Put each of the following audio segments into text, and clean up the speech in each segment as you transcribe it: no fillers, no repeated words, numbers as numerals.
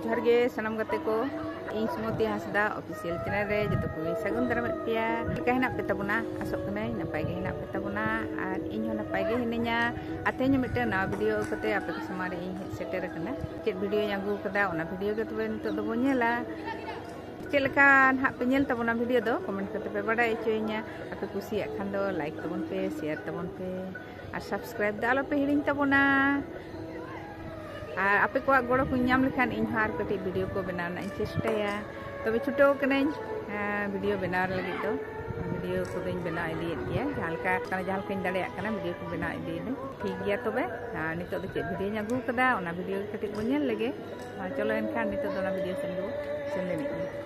जोहार गे सनम गाते को इन सुमति हांसदा ऑफिशियल चैनल रे जो को सगुन दाराम पेया का हेना पे तबना आसो कने नपाय गे हेना पे तबना और इन हो नपाय गे हिनिया आते नो मिटे ना वीडियो कते आपे को समारे इन सेटर कना चेक वीडियो आगू कदा ओना वीडियो के तबे नितो दो बो नेला चेलका हा पे नेल तबना वीडियो दो कमेंट करते पे बड़ा इचोइया आपे कुसिया खान दो लाइक तबन पे शेयर तबन पे और सब्सक्राइब दा आलो पे हिडिंग तबना और आपे को गड़ो को नाम लेखान इन हार कटी वीडियो को बनाना चेष्टाया तबे छुटो कने वीडियो बनार लगी तो वीडियो को दिन बना इदी दिया जहालका जहालका दाड़िया कना वीडियो को बना इदी ठीक गया तबे नितो दो चेक वीडियो आगू कदा ओना वीडियो कटी को नेल लगे चलो एनखान नितो दो ओना वीडियो सेन दो सेन लेनी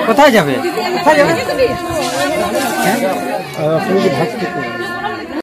কোথায় যাবে? ভক্তি